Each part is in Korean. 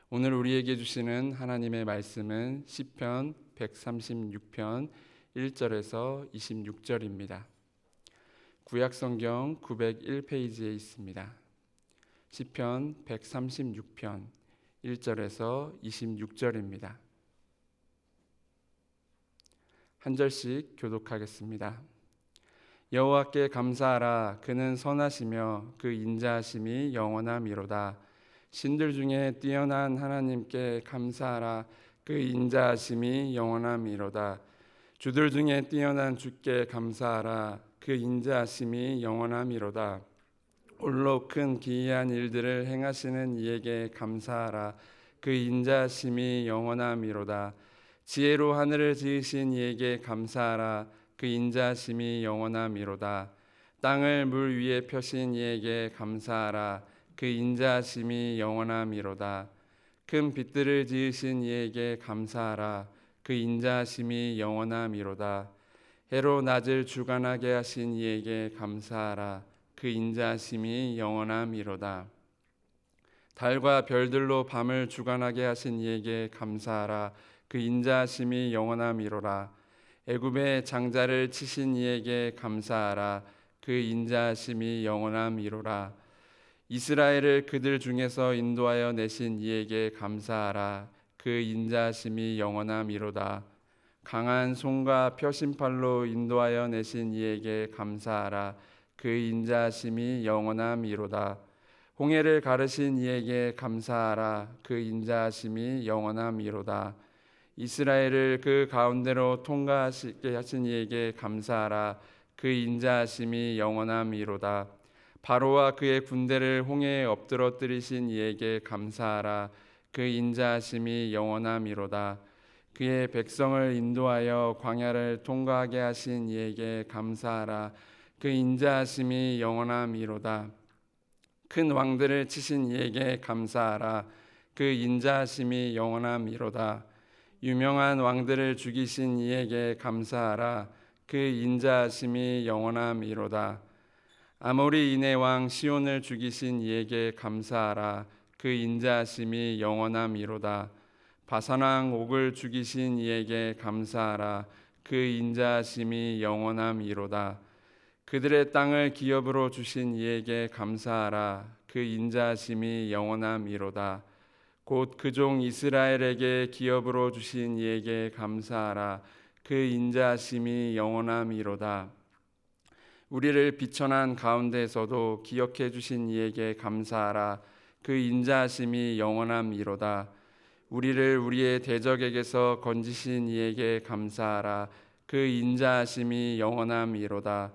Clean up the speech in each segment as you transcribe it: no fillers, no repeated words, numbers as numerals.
오늘 우리에게 주시는 하나님의 말씀은 시편 136편 1절에서 26절입니다. 구약성경 901페이지에 있습니다. 시편 136편 1절에서 26절입니다. 한 절씩 교독하겠습니다. 여호와께 감사하라. 그는 선하시며 그 인자하심이 영원함이로다. 신들 중에 뛰어난 하나님께 감사하라. 그 인자하심이 영원함이로다. 주들 중에 뛰어난 주께 감사하라. 그 인자하심이 영원함이로다. 홀로 큰 기이한 일들을 행하시는 이에게 감사하라. 그 인자하심이 영원함이로다. 지혜로 하늘을 지으신 이에게 감사하라. 그 인자하심이 영원함이로다. 땅을 물 위에 펴신 이에게 감사하라. 그 인자하심이 영원함이로다. 큰 빛들을 지으신 이에게 감사하라. 그 인자하심이 영원함이로다. 해로 낮을 주관하게 하신 이에게 감사하라. 그 인자하심이 영원함이로다. 달과 별들로 밤을 주관하게 하신 이에게 감사하라. 그 인자하심이 영원함이로라. 애굽의 장자를 치신 이에게 감사하라. 그 인자하심이 영원함이로라. 이스라엘을 그들 중에서 인도하여 내신 이에게 감사하라. 그 인자하심이 영원함이로다. 강한 손과 표심팔로 인도하여 내신 이에게 감사하라. 그 인자하심이 영원함이로다. 홍해를 가르신 이에게 감사하라. 그 인자하심이 영원함이로다. 이스라엘을 그 가운데로 통과하시게 하신 이에게 감사하라. 그 인자하심이 영원함이로다. 바로와 그의 군대를 홍해에 엎드러뜨리신 이에게 감사하라. 그 인자하심이 영원함이로다. 그의 백성을 인도하여 광야를 통과하게 하신 이에게 감사하라. 그 인자하심이 영원함이로다. 큰 왕들을 치신 이에게 감사하라. 그 인자하심이 영원함이로다. 유명한 왕들을 죽이신 이에게 감사하라. 그 인자하심이 영원함이로다. 아모리 인의 왕 시온을 죽이신 이에게 감사하라. 그 인자하심이 영원함이로다. 바산 왕 옥을 죽이신 이에게 감사하라. 그 인자하심이 영원함이로다. 그들의 땅을 기업으로 주신 이에게 감사하라. 그 인자하심이 영원함이로다. 곧 그 종 이스라엘에게 기업으로 주신 이에게 감사하라. 그 인자하심이 영원함이로다. 우리를 비천한 가운데에서도 기억해 주신 이에게 감사하라. 그 인자하심이 영원함이로다. 우리를 우리의 대적에게서 건지신 이에게 감사하라. 그 인자하심이 영원함이로다.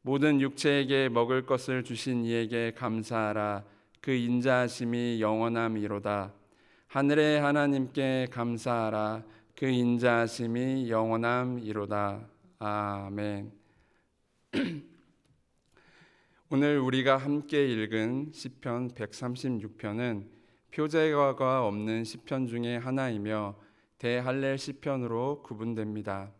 모든 육체에게 먹을 것을 주신 이에게 감사하라. 그 인자하심이 영원함이로다. 하늘의 하나님께 감사하라. 그 인자하심이 영원함이로다. 아멘. 오늘 우리가 함께 읽은 시편 136편은 표제가가 없는 시편 중에 하나이며 대할렐 시편으로 구분됩니다.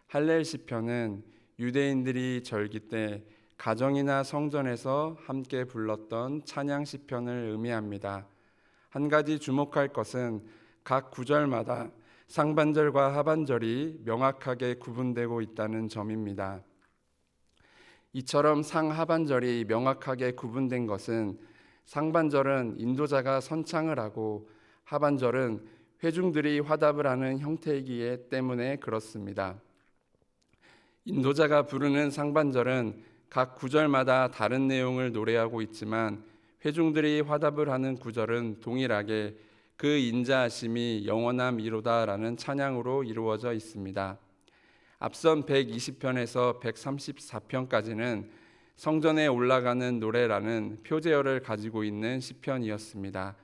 할렐 시편은 유대인들이 절기 때 가정이나 성전에서 함께 불렀던 찬양 시편을 의미합니다. 한 가지 주목할 것은 각 구절마다 상반절과 하반절이 명확하게 구분되고 있다는 점입니다. 이처럼 상하반절이 명확하게 구분된 것은 상반절은 인도자가 선창을 하고 하반절은 회중들이 화답을 하는 형태이기 때문에 그렇습니다. 인도자가 부르는 상반절은 각 구절마다 다른 내용을 노래하고 있지만 회중들이 화답을 하는 구절은 동일하게 그 인자하심이 영원함이로다라는 찬양으로 이루어져 있습니다. 앞선 120편에서 134편까지는 성전에 올라가는 노래라는 표제어를 가지고 있는 시편이었습니다.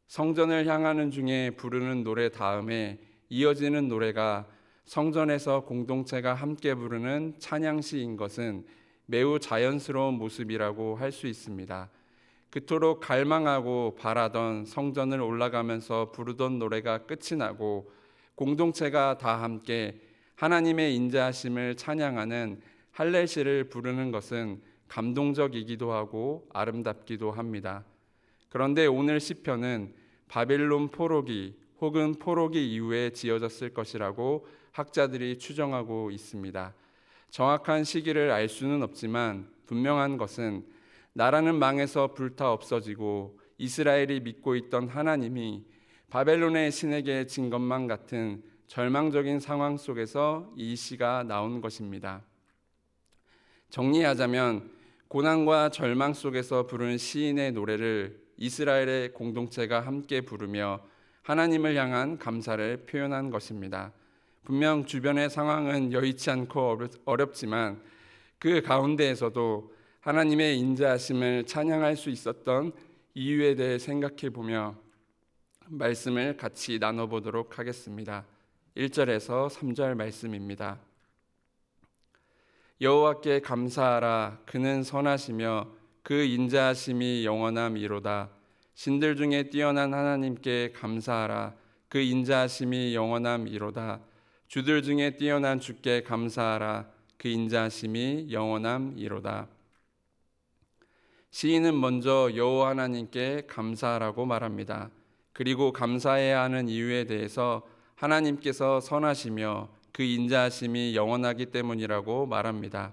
성전을 향하는 중에 부르는 노래 다음에 이어지는 노래가 성전에서 공동체가 함께 부르는 찬양시인 것은 매우 자연스러운 모습이라고 할 수 있습니다. 그토록 갈망하고 바라던 성전을 올라가면서 부르던 노래가 끝이 나고 공동체가 다 함께 하나님의 인자하심을 찬양하는 할렐시를 부르는 것은 감동적이기도 하고 아름답기도 합니다. 그런데 오늘 시편은 바벨론 포로기 혹은 포로기 이후에 지어졌을 것이라고 학자들이 추정하고 있습니다. 정확한 시기를 알 수는 없지만 분명한 것은 나라는 망해서 불타 없어지고 이스라엘이 믿고 있던 하나님이 바벨론의 신에게 진 것만 같은 절망적인 상황 속에서 이 시가 나온 것입니다. 정리하자면 고난과 절망 속에서 부른 시인의 노래를 이스라엘의 공동체가 함께 부르며 하나님을 향한 감사를 표현한 것입니다. 분명 주변의 상황은 여의치 않고 어렵지만 그 가운데에서도 하나님의 인자하심을 찬양할 수 있었던 이유에 대해 생각해 보며 말씀을 같이 나눠보도록 하겠습니다. 1절에서 3절 말씀입니다. 여호와께 감사하라. 그는 선하시며 그 인자하심이 영원함이로다. 신들 중에 뛰어난 하나님께 감사하라. 그 인자하심이 영원함이로다. 주들 중에 뛰어난 주께 감사하라. 그 인자하심이 영원함이로다. 시인은 먼저 여호와 하나님께 감사하라고 말합니다. 그리고 감사해야 하는 이유에 대해서 하나님께서 선하시며 그 인자하심이 영원하기 때문이라고 말합니다.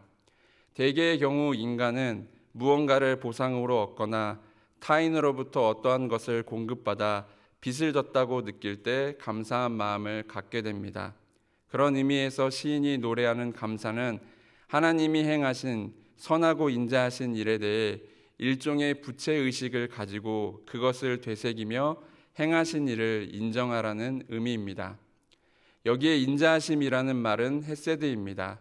대개의 경우 인간은 무언가를 보상으로 얻거나 타인으로부터 어떠한 것을 공급받아 빚을 졌다고 느낄 때 감사한 마음을 갖게 됩니다. 그런 의미에서 시인이 노래하는 감사는 하나님이 행하신 선하고 인자하신 일에 대해 일종의 부채의식을 가지고 그것을 되새기며 행하신 일을 인정하라는 의미입니다. 여기에 인자하심이라는 말은 헤세드입니다.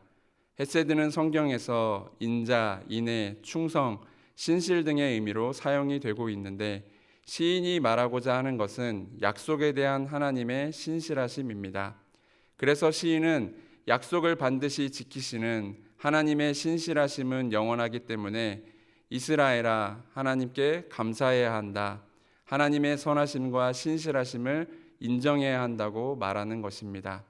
헤세드는 성경에서 인자, 인애, 충성, 신실 등의 의미로 사용이 되고 있는데 시인이 말하고자 하는 것은 약속에 대한 하나님의 신실하심입니다. 그래서 시인은 약속을 반드시 지키시는 하나님의 신실하심은 영원하기 때문에 이스라엘아, 하나님께 감사해야 한다. 하나님의 선하심과 신실하심을 인정해야 한다고 말하는 것입니다.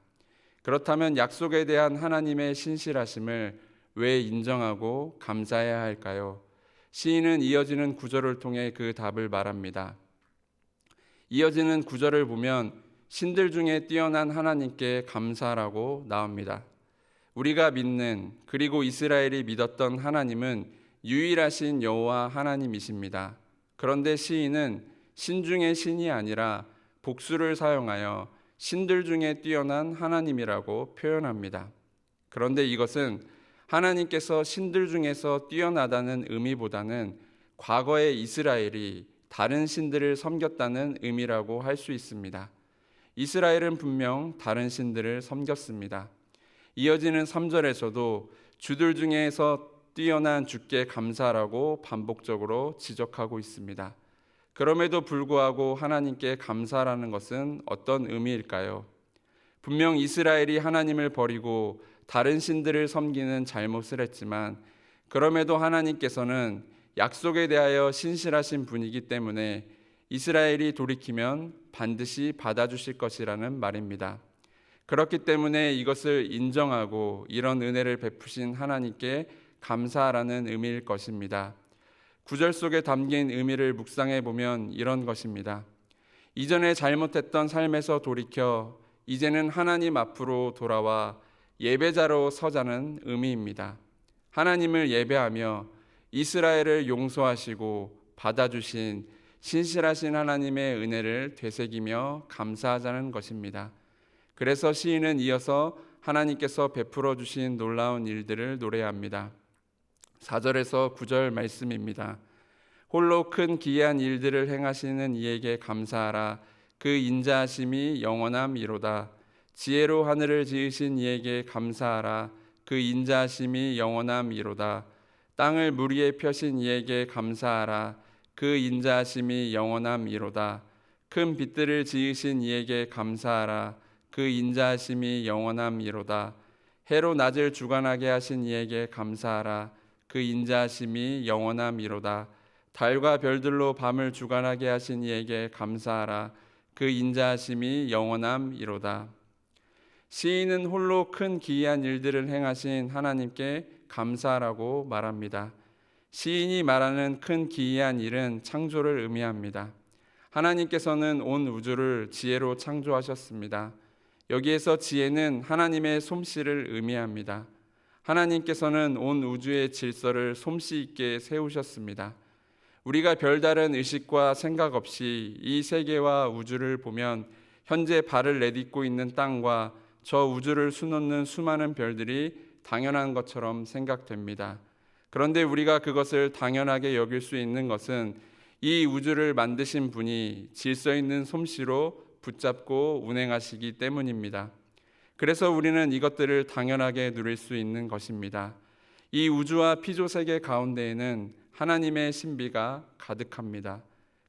그렇다면 약속에 대한 하나님의 신실하심을 왜 인정하고 감사해야 할까요? 시인은 이어지는 구절을 통해 그 답을 말합니다. 이어지는 구절을 보면 신들 중에 뛰어난 하나님께 감사하라고 나옵니다. 우리가 믿는 그리고 이스라엘이 믿었던 하나님은 유일하신 여호와 하나님이십니다. 그런데 시인은 신 중의 신이 아니라 복수를 사용하여 신들 중에 뛰어난 하나님이라고 표현합니다. 그런데 이것은 하나님께서 신들 중에서 뛰어나다는 의미보다는 과거의 이스라엘이 다른 신들을 섬겼다는 의미라고 할 수 있습니다. 이스라엘은 분명 다른 신들을 섬겼습니다. 이어지는 3절에서도 주들 중에서 뛰어난 주께 감사하라고 반복적으로 지적하고 있습니다. 그럼에도 불구하고 하나님께 감사하라는 것은 어떤 의미일까요? 분명 이스라엘이 하나님을 버리고 다른 신들을 섬기는 잘못을 했지만 그럼에도 하나님께서는 약속에 대하여 신실하신 분이기 때문에 이스라엘이 돌이키면 반드시 받아주실 것이라는 말입니다. 그렇기 때문에 이것을 인정하고 이런 은혜를 베푸신 하나님께 감사하라는 의미일 것입니다. 구절 속에 담긴 의미를 묵상해 보면 이런 것입니다. 이전에 잘못했던 삶에서 돌이켜 이제는 하나님 앞으로 돌아와 예배자로 서자는 의미입니다. 하나님을 예배하며 이스라엘을 용서하시고 받아주신 신실하신 하나님의 은혜를 되새기며 감사하자는 것입니다. 그래서 시인은 이어서 하나님께서 베풀어 주신 놀라운 일들을 노래합니다. 4절에서 9절 말씀입니다. 홀로 큰 기이한 일들을 행하시는 이에게 감사하라. 그 인자하심이 영원함이로다. 지혜로 하늘을 지으신 이에게 감사하라. 그 인자하심이 영원함이로다. 땅을 물 위에 펴신 이에게 감사하라. 그 인자하심이 영원함이로다. 큰 빛들을 지으신 이에게 감사하라. 그 인자하심이 영원함이로다. 해로 낮을 주관하게 하신 이에게 감사하라. 그 인자하심이 영원함이로다. 달과 별들로 밤을 주관하게 하신 이에게 감사하라. 그 인자하심이 영원함이로다. 시인은 홀로 큰 기이한 일들을 행하신 하나님께 감사하라고 말합니다. 시인이 말하는 큰 기이한 일은 창조를 의미합니다. 하나님께서는 온 우주를 지혜로 창조하셨습니다. 여기에서 지혜는 하나님의 솜씨를 의미합니다. 하나님께서는 온 우주의 질서를 솜씨 있게 세우셨습니다. 우리가 별다른 의식과 생각 없이 이 세계와 우주를 보면 현재 발을 내딛고 있는 땅과 저 우주를 수놓는 수많은 별들이 당연한 것처럼 생각됩니다. 그런데 우리가 그것을 당연하게 여길 수 있는 것은 이 우주를 만드신 분이 질서 있는 솜씨로 붙잡고 운행하시기 때문입니다. 그래서 우리는 이것들을 당연하게 누릴 수 있는 것입니다. 이 우주와 피조세계 가운데에는 하나님의 신비가 가득합니다.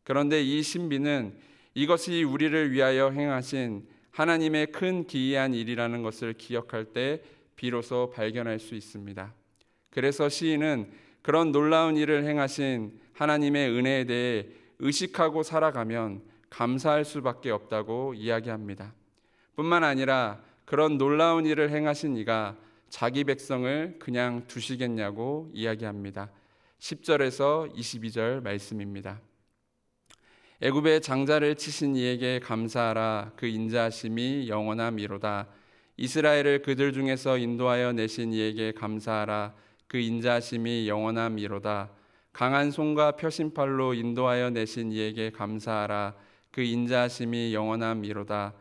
그런데 이 신비는 이것이 우리를 위하여 행하신 하나님의 큰 기이한 일이라는 것을 기억할 때 비로소 발견할 수 있습니다. 그래서 시인은 그런 놀라운 일을 행하신 하나님의 은혜에 대해 의식하고 살아가면 감사할 수밖에 없다고 이야기합니다. 뿐만 아니라 그런 놀라운 일을 행하신 이가 자기 백성을 그냥 두시겠냐고 이야기합니다. 10절에서 22절 말씀입니다. 애굽의 장자를 치신 이에게 감사하라. 그 인자하심이 영원함이로다. 이스라엘을 그들 중에서 인도하여 내신 이에게 감사하라. 그 인자하심이 영원함이로다. 강한 손과 표심팔로 인도하여 내신 이에게 감사하라. 그 인자하심이 영원함이로다.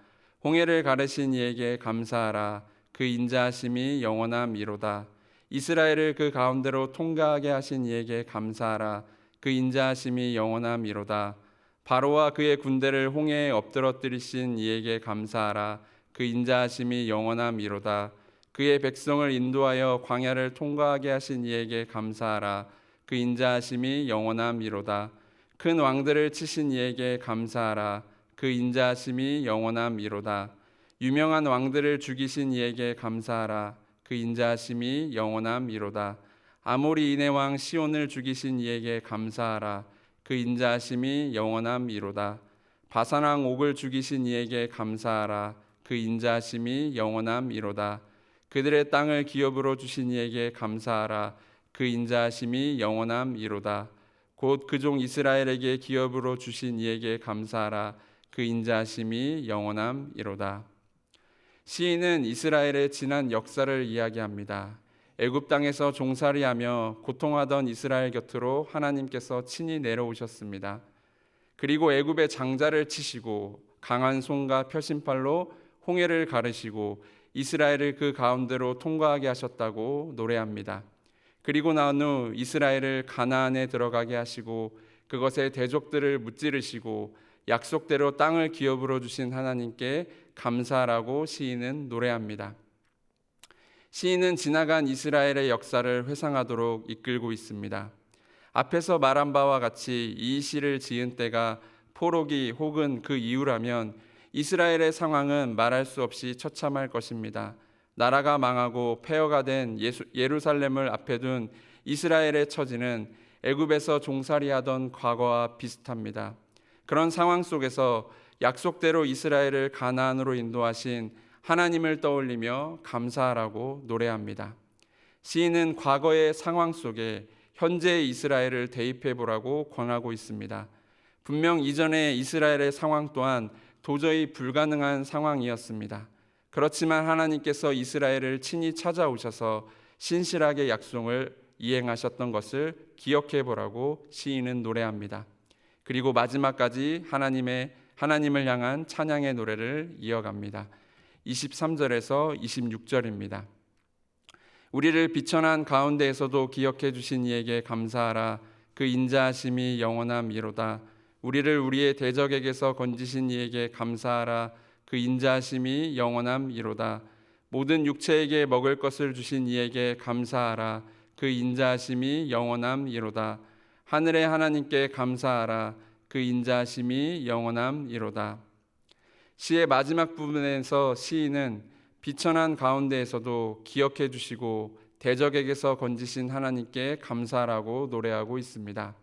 홍해를 가르신 이에게 감사하라. 그 인자하심이 영원함이로다. 이스라엘을 그 가운데로 통과하게 하신 이에게 감사하라. 그 인자하심이 영원함이로다. 바로와 그의 군대를 홍해에 엎드러뜨리신 이에게 감사하라. 그 인자하심이 영원함이로다. 그의 백성을 인도하여 광야를 통과하게 하신 이에게 감사하라. 그 인자하심이 영원함이로다. 큰 왕들을 치신 이에게 감사하라. 그 인자하심이 영원함이로다. 유명한 왕들을 죽이신 이에게 감사하라. 그 인자하심이 영원함이로다. 아모리 인의 왕 시온을 죽이신 이에게 감사하라. 그 인자하심이 영원함이로다. 바산 왕 옥을 죽이신 이에게 감사하라. 그 인자하심이 영원함이로다. 그들의 땅을 기업으로 주신 이에게 감사하라. 그 인자하심이 영원함이로다. 곧 그 종 이스라엘에게 기업으로 주신 이에게 감사하라. 그 인자하심이 영원함이로다. 시인은 이스라엘의 지난 역사를 이야기합니다. 애굽 땅에서 종살이하며 고통하던 이스라엘 곁으로 하나님께서 친히 내려오셨습니다. 그리고 애굽의 장자를 치시고 강한 손과 표심팔로 홍해를 가르시고 이스라엘을 그 가운데로 통과하게 하셨다고 노래합니다. 그리고 난 후 이스라엘을 가나안에 들어가게 하시고 그것의 대족들을 무찌르시고 약속대로 땅을 기업으로 주신 하나님께 감사하라고 시인은 노래합니다. 시인은 지나간 이스라엘의 역사를 회상하도록 이끌고 있습니다. 앞에서 말한 바와 같이 이 시를 지은 때가 포로기 혹은 그 이후라면 이스라엘의 상황은 말할 수 없이 처참할 것입니다. 나라가 망하고 폐허가 된 예루살렘을 앞에 둔 이스라엘의 처지는 애굽에서 종살이하던 과거와 비슷합니다. 그런 상황 속에서 약속대로 이스라엘을 가나안으로 인도하신 하나님을 떠올리며 감사하라고 노래합니다. 시인은 과거의 상황 속에 현재의 이스라엘을 대입해 보라고 권하고 있습니다. 분명 이전의 이스라엘의 상황 또한 도저히 불가능한 상황이었습니다. 그렇지만 하나님께서 이스라엘을 친히 찾아오셔서 신실하게 약속을 이행하셨던 것을 기억해 보라고 시인은 노래합니다. 그리고 마지막까지 하나님을 향한 찬양의 노래를 이어갑니다. 23절에서 26절입니다. 우리를 비천한 가운데에서도 기억해 주신 이에게 감사하라. 그 인자하심이 영원함이로다. 우리를 우리의 대적에게서 건지신 이에게 감사하라. 그 인자하심이 영원함이로다. 모든 육체에게 먹을 것을 주신 이에게 감사하라. 그 인자하심이 영원함이로다. 하늘의 하나님께 감사하라. 그 인자하심이 영원함이로다. 시의 마지막 부분에서 시인은 비천한 가운데에서도 기억해 주시고 대적에게서 건지신 하나님께 감사하라고 노래하고 있습니다.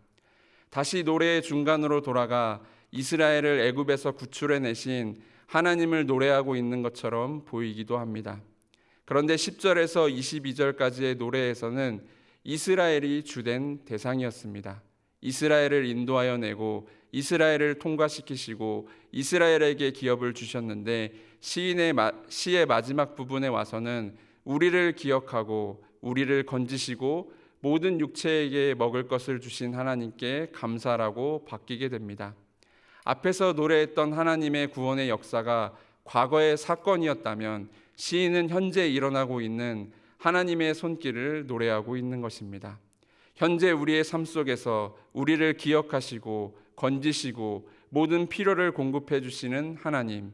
다시 노래의 중간으로 돌아가 이스라엘을 애굽에서 구출해 내신 하나님을 노래하고 있는 것처럼 보이기도 합니다. 그런데 10절에서 22절까지의 노래에서는 이스라엘이 주된 대상이었습니다. 이스라엘을 인도하여 내고 이스라엘을 통과시키시고 이스라엘에게 기업을 주셨는데 시의 마지막 부분에 와서는 우리를 기억하고 우리를 건지시고 모든 육체에게 먹을 것을 주신 하나님께 감사라고 바뀌게 됩니다. 앞에서 노래했던 하나님의 구원의 역사가 과거의 사건이었다면 시인은 현재 일어나고 있는 하나님의 손길을 노래하고 있는 것입니다. 현재 우리의 삶 속에서 우리를 기억하시고 건지시고 모든 필요를 공급해 주시는 하나님,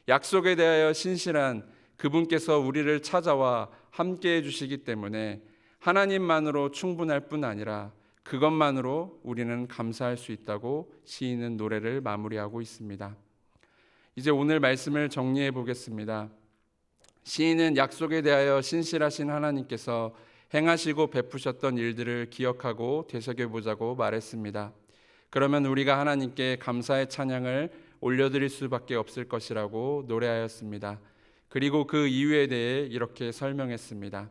약속에 대하여 신실한 그분께서 우리를 찾아와 함께해 주시기 때문에 하나님만으로 충분할 뿐 아니라 그것만으로 우리는 감사할 수 있다고 시인은 노래를 마무리하고 있습니다. 이제 오늘 말씀을 정리해 보겠습니다. 시인은 약속에 대하여 신실하신 하나님께서 행하시고 베푸셨던 일들을 기억하고 되새겨보자고 말했습니다. 그러면 우리가 하나님께 감사의 찬양을 올려드릴 수밖에 없을 것이라고 노래하였습니다. 그리고 그 이유에 대해 이렇게 설명했습니다.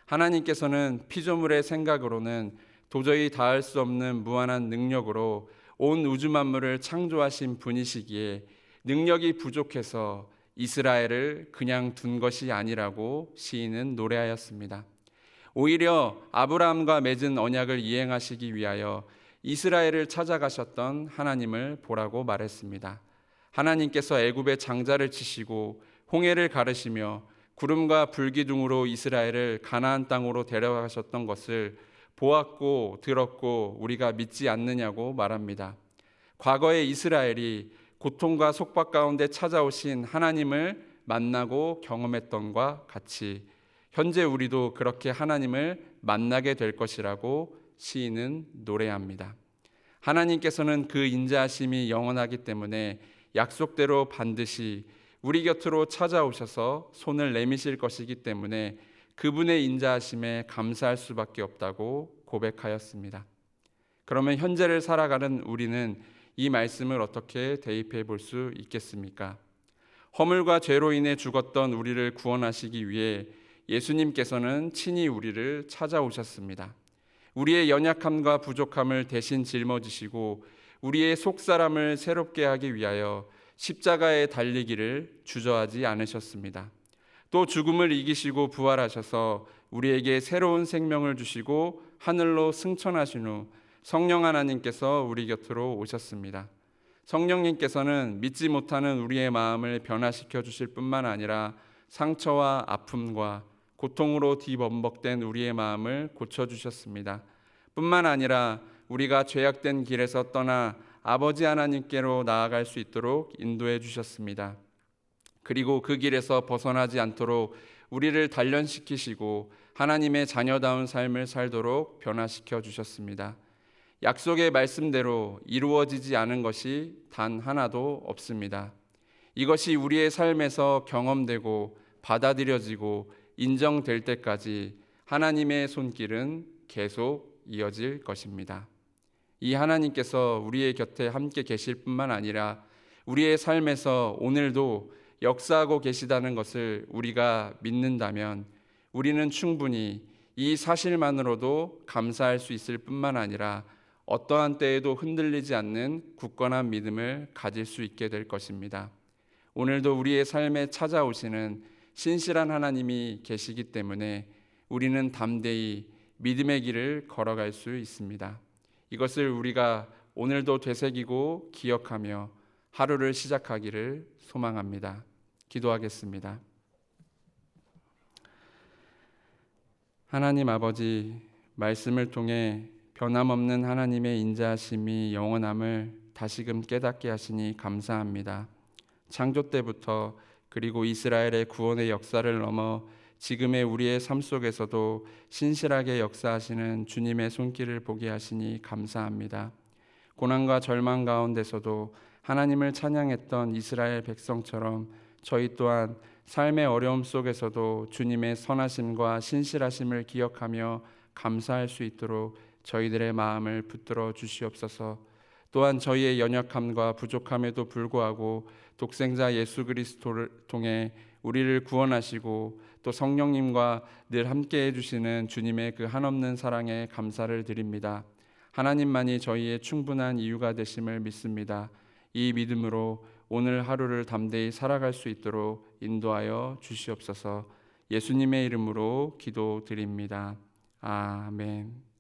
하나님께서는 피조물의 생각으로는 도저히 닿을 수 없는 무한한 능력으로 온 우주 만물을 창조하신 분이시기에 능력이 부족해서 이스라엘을 그냥 둔 것이 아니라고 시인은 노래하였습니다. 오히려 아브라함과 맺은 언약을 이행하시기 위하여 이스라엘을 찾아가셨던 하나님을 보라고 말했습니다. 하나님께서 애굽의 장자를 치시고 홍해를 가르시며 구름과 불기둥으로 이스라엘을 가나안 땅으로 데려가셨던 것을 보았고 들었고 우리가 믿지 않느냐고 말합니다. 과거의 이스라엘이 고통과 속박 가운데 찾아오신 하나님을 만나고 경험했던과 같이 현재 우리도 그렇게 하나님을 만나게 될 것이라고 시인은 노래합니다. 하나님께서는 그 인자하심이 영원하기 때문에 약속대로 반드시 우리 곁으로 찾아오셔서 손을 내미실 것이기 때문에 그분의 인자하심에 감사할 수밖에 없다고 고백하였습니다. 그러면 현재를 살아가는 우리는 이 말씀을 어떻게 대입해 볼 수 있겠습니까? 허물과 죄로 인해 죽었던 우리를 구원하시기 위해 예수님께서는 친히 우리를 찾아오셨습니다. 우리의 연약함과 부족함을 대신 짊어지시고 우리의 속사람을 새롭게 하기 위하여 십자가에 달리기를 주저하지 않으셨습니다. 또 죽음을 이기시고 부활하셔서 우리에게 새로운 생명을 주시고 하늘로 승천하신 후 성령 하나님께서 우리 곁으로 오셨습니다. 성령님께서는 믿지 못하는 우리의 마음을 변화시켜 주실 뿐만 아니라 상처와 아픔과 고통으로 뒤범벅된 우리의 마음을 고쳐주셨습니다. 뿐만 아니라 우리가 죄악된 길에서 떠나 아버지 하나님께로 나아갈 수 있도록 인도해 주셨습니다. 그리고 그 길에서 벗어나지 않도록 우리를 단련시키시고 하나님의 자녀다운 삶을 살도록 변화시켜 주셨습니다. 약속의 말씀대로 이루어지지 않은 것이 단 하나도 없습니다. 이것이 우리의 삶에서 경험되고 받아들여지고 인정될 때까지 하나님의 손길은 계속 이어질 것입니다. 이 하나님께서 우리의 곁에 함께 계실 뿐만 아니라 우리의 삶에서 오늘도 역사하고 계시다는 것을 우리가 믿는다면 우리는 충분히 이 사실만으로도 감사할 수 있을 뿐만 아니라 어떠한 때에도 흔들리지 않는 굳건한 믿음을 가질 수 있게 될 것입니다. 오늘도 우리의 삶에 찾아오시는 신실한 하나님이 계시기 때문에 우리는 담대히 믿음의 길을 걸어갈 수 있습니다. 이것을 우리가 오늘도 되새기고 기억하며 하루를 시작하기를 소망합니다. 기도하겠습니다. 하나님 아버지, 말씀을 통해 변함없는 하나님의 인자하심이 영원함을 다시금 깨닫게 하시니 감사합니다. 창조 때부터 그리고 이스라엘의 구원의 역사를 넘어 지금의 우리의 삶 속에서도 신실하게 역사하시는 주님의 손길을 보게 하시니 감사합니다. 고난과 절망 가운데서도 하나님을 찬양했던 이스라엘 백성처럼 저희 또한 삶의 어려움 속에서도 주님의 선하심과 신실하심을 기억하며 감사할 수 있도록 저희들의 마음을 붙들어 주시옵소서. 또한 저희의 연약함과 부족함에도 불구하고 독생자 예수 그리스도를 통해 우리를 구원하시고 또 성령님과 늘 함께 해주시는 주님의 그 한없는 사랑에 감사를 드립니다. 하나님만이 저희의 충분한 이유가 되심을 믿습니다. 이 믿음으로 오늘 하루를 담대히 살아갈 수 있도록 인도하여 주시옵소서. 예수님의 이름으로 기도드립니다. 아멘.